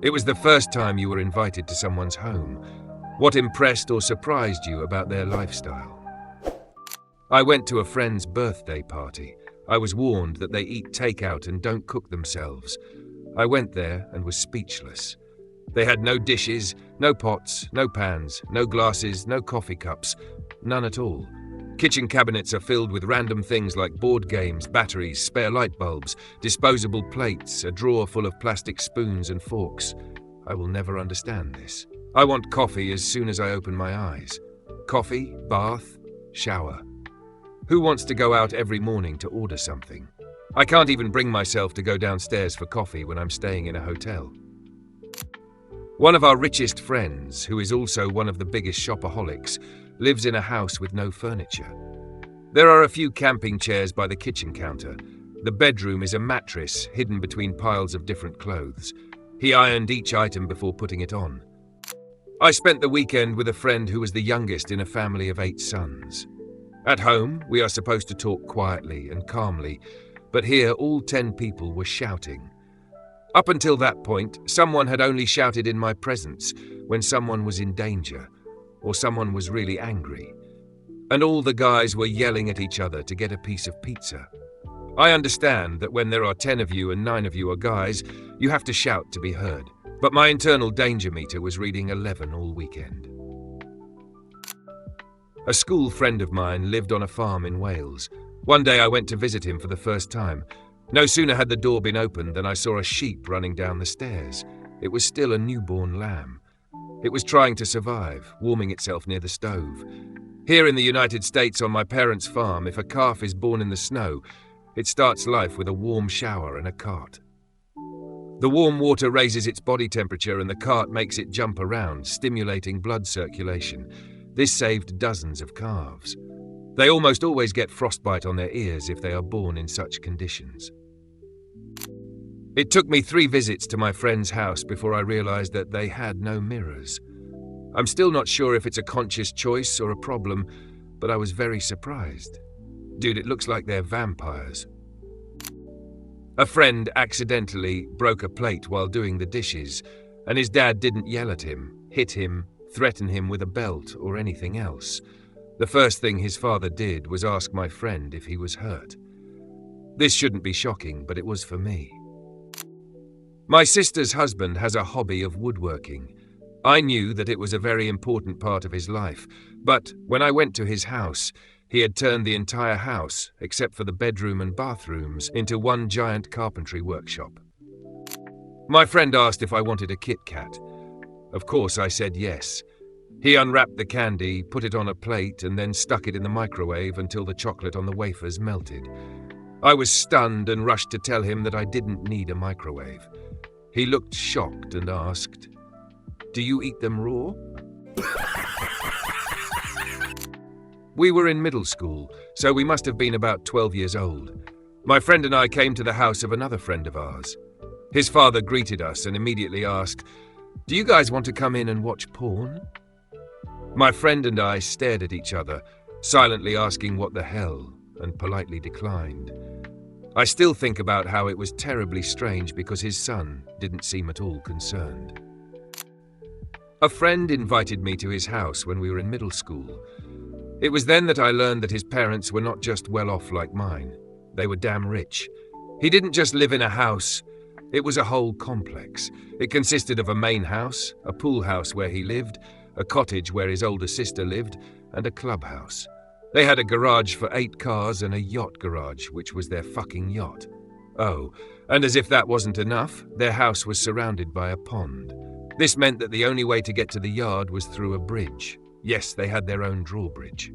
It was the first time you were invited to someone's home. What impressed or surprised you about their lifestyle? I went to a friend's birthday party. I was warned that they eat takeout and don't cook themselves. I went there and was speechless. They had no dishes, no pots, no pans, no glasses, no coffee cups, none at all. Kitchen cabinets are filled with random things like board games, batteries, spare light bulbs, disposable plates, a drawer full of plastic spoons and forks. I will never understand this. I want coffee as soon as I open my eyes. Coffee, bath, shower. Who wants to go out every morning to order something? I can't even bring myself to go downstairs for coffee when I'm staying in a hotel. One of our richest friends, who is also one of the biggest shopaholics, lives in a house with no furniture. There are a few camping chairs by the kitchen counter. The bedroom is a mattress hidden between piles of different clothes. He ironed each item before putting it on. I spent the weekend with a friend who was the youngest in a family of 8 sons. At home, we are supposed to talk quietly and calmly, but here all 10 people were shouting. Up until that point, someone had only shouted in my presence when someone was in danger, or someone was really angry. And all the guys were yelling at each other to get a piece of pizza. I understand that when there are 10 of you and 9 of you are guys, you have to shout to be heard. But my internal danger meter was reading 11 all weekend. A school friend of mine lived on a farm in Wales. One day I went to visit him for the first time. No sooner had the door been opened than I saw a sheep running down the stairs. It was still a newborn lamb. It was trying to survive, warming itself near the stove. Here in the United States on my parents' farm, if a calf is born in the snow, it starts life with a warm shower and a cart. The warm water raises its body temperature and the cart makes it jump around, stimulating blood circulation. This saved dozens of calves. They almost always get frostbite on their ears if they are born in such conditions. It took me 3 visits to my friend's house before I realized that they had no mirrors. I'm still not sure if it's a conscious choice or a problem, but I was very surprised. Dude, it looks like they're vampires. A friend accidentally broke a plate while doing the dishes, and his dad didn't yell at him, hit him, threaten him with a belt or anything else. The first thing his father did was ask my friend if he was hurt. This shouldn't be shocking, but it was for me. My sister's husband has a hobby of woodworking. I knew that it was a very important part of his life, but when I went to his house, he had turned the entire house, except for the bedroom and bathrooms, into one giant carpentry workshop. My friend asked if I wanted a Kit Kat. Of course, I said yes. He unwrapped the candy, put it on a plate, and then stuck it in the microwave until the chocolate on the wafers melted. I was stunned and rushed to tell him that I didn't need a microwave. He looked shocked and asked, "Do you eat them raw?" We were in middle school, so we must have been about 12 years old. My friend and I came to the house of another friend of ours. His father greeted us and immediately asked, "Do you guys want to come in and watch porn?" My friend and I stared at each other, silently asking what the hell, and politely declined. I still think about how it was terribly strange because his son didn't seem at all concerned. A friend invited me to his house when we were in middle school. It was then that I learned that his parents were not just well off like mine. They were damn rich. He didn't just live in a house. It was a whole complex. It consisted of a main house, a pool house where he lived, a cottage where his older sister lived, and a clubhouse. They had a garage for 8 cars and a yacht garage, which was their fucking yacht. Oh, and as if that wasn't enough, their house was surrounded by a pond. This meant that the only way to get to the yard was through a bridge. Yes, they had their own drawbridge.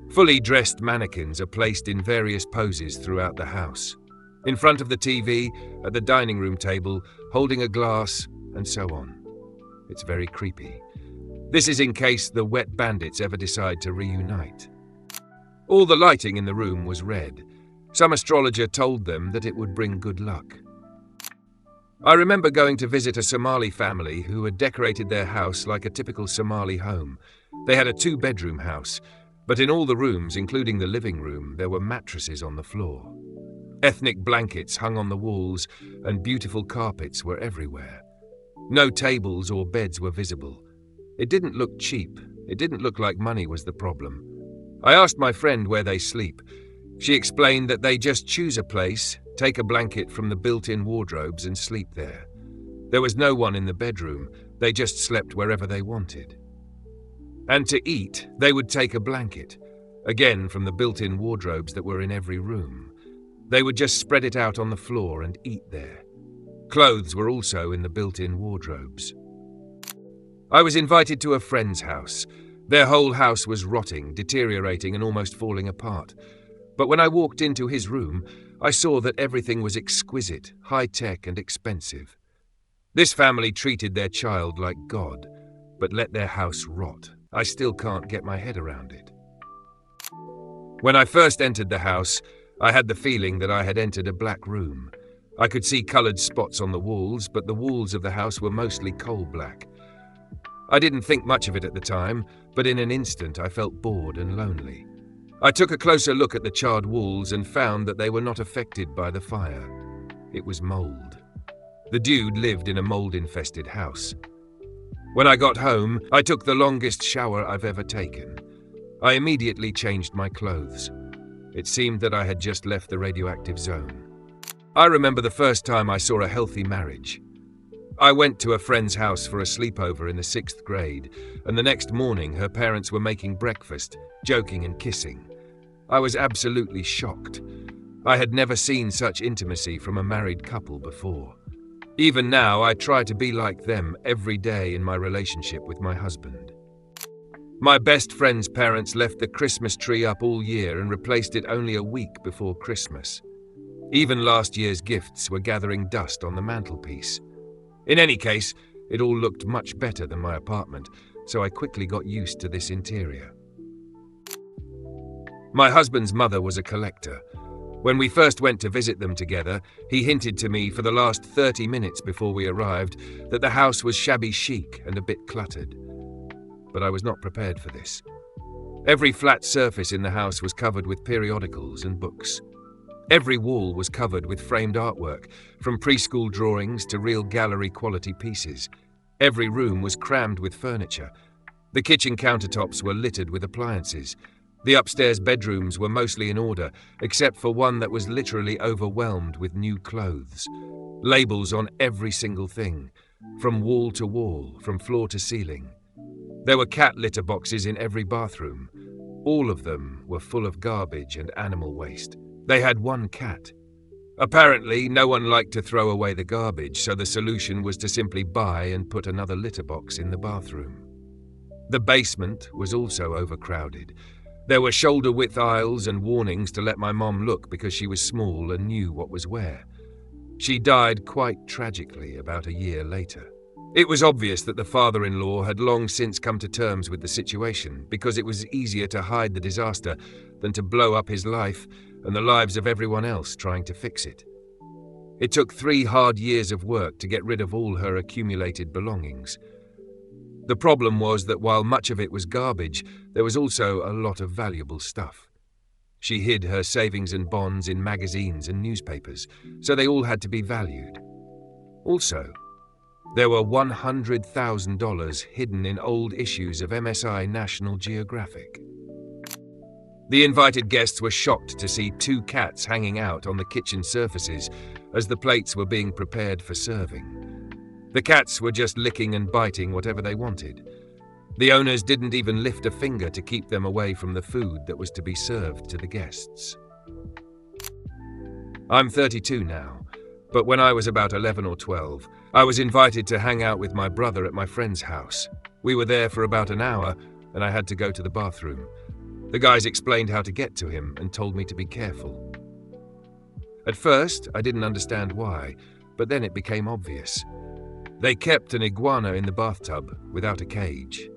Fully dressed mannequins are placed in various poses throughout the house. In front of the TV, at the dining room table, holding a glass, and so on. It's very creepy. This is in case the wet bandits ever decide to reunite. All the lighting in the room was red. Some astrologer told them that it would bring good luck. I remember going to visit a Somali family who had decorated their house like a typical Somali home. They had a 2-bedroom house, but in all the rooms, including the living room, there were mattresses on the floor. Ethnic blankets hung on the walls, and beautiful carpets were everywhere. No tables or beds were visible. It didn't look cheap. It didn't look like money was the problem. I asked my friend where they sleep. She explained that they just choose a place, take a blanket from the built-in wardrobes and sleep there. There was no one in the bedroom. They just slept wherever they wanted. And to eat, they would take a blanket, again from the built-in wardrobes that were in every room. They would just spread it out on the floor and eat there. Clothes were also in the built-in wardrobes. I was invited to a friend's house. Their whole house was rotting, deteriorating, and almost falling apart. But when I walked into his room, I saw that everything was exquisite, high-tech, and expensive. This family treated their child like God, but let their house rot. I still can't get my head around it. When I first entered the house, I had the feeling that I had entered a black room. I could see coloured spots on the walls, but the walls of the house were mostly coal black. I didn't think much of it at the time, but in an instant I felt bored and lonely. I took a closer look at the charred walls and found that they were not affected by the fire. It was mould. The dude lived in a mould-infested house. When I got home, I took the longest shower I've ever taken. I immediately changed my clothes. It seemed that I had just left the radioactive zone. I remember the first time I saw a healthy marriage. I went to a friend's house for a sleepover in the 6th grade, and the next morning her parents were making breakfast, joking and kissing. I was absolutely shocked. I had never seen such intimacy from a married couple before. Even now, I try to be like them every day in my relationship with my husband. My best friend's parents left the Christmas tree up all year and replaced it only a week before Christmas. Even last year's gifts were gathering dust on the mantelpiece. In any case, it all looked much better than my apartment, so I quickly got used to this interior. My husband's mother was a collector. When we first went to visit them together, he hinted to me for the last 30 minutes before we arrived that the house was shabby chic and a bit cluttered. But I was not prepared for this. Every flat surface in the house was covered with periodicals and books. Every wall was covered with framed artwork, from preschool drawings to real gallery-quality pieces. Every room was crammed with furniture. The kitchen countertops were littered with appliances. The upstairs bedrooms were mostly in order, except for one that was literally overwhelmed with new clothes. Labels on every single thing, from wall to wall, from floor to ceiling. There were cat litter boxes in every bathroom. All of them were full of garbage and animal waste. They had one cat. Apparently, no one liked to throw away the garbage, so the solution was to simply buy and put another litter box in the bathroom. The basement was also overcrowded. There were shoulder-width aisles and warnings to let my mom look because she was small and knew what was where. She died quite tragically about a year later. It was obvious that the father-in-law had long since come to terms with the situation because it was easier to hide the disaster than to blow up his life and the lives of everyone else trying to fix it. It took 3 hard years of work to get rid of all her accumulated belongings. The problem was that while much of it was garbage, there was also a lot of valuable stuff. She hid her savings and bonds in magazines and newspapers, so they all had to be valued. Also, there were $100,000 hidden in old issues of MSI National Geographic. The invited guests were shocked to see 2 cats hanging out on the kitchen surfaces as the plates were being prepared for serving. The cats were just licking and biting whatever they wanted. The owners didn't even lift a finger to keep them away from the food that was to be served to the guests. I'm 32 now, but when I was about 11 or 12, I was invited to hang out with my brother at my friend's house. We were there for about an hour, and I had to go to the bathroom. The guys explained how to get to him and told me to be careful. At first, I didn't understand why, but then it became obvious. They kept an iguana in the bathtub without a cage.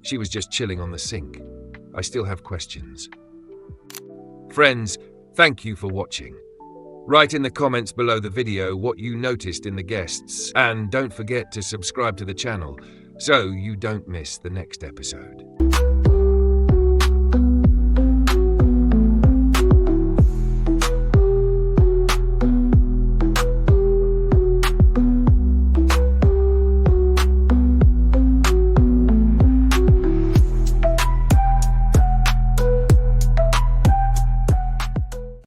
She was just chilling on the sink. I still have questions. Friends, thank you for watching. Write in the comments below the video what you noticed in the guests, and don't forget to subscribe to the channel so you don't miss the next episode.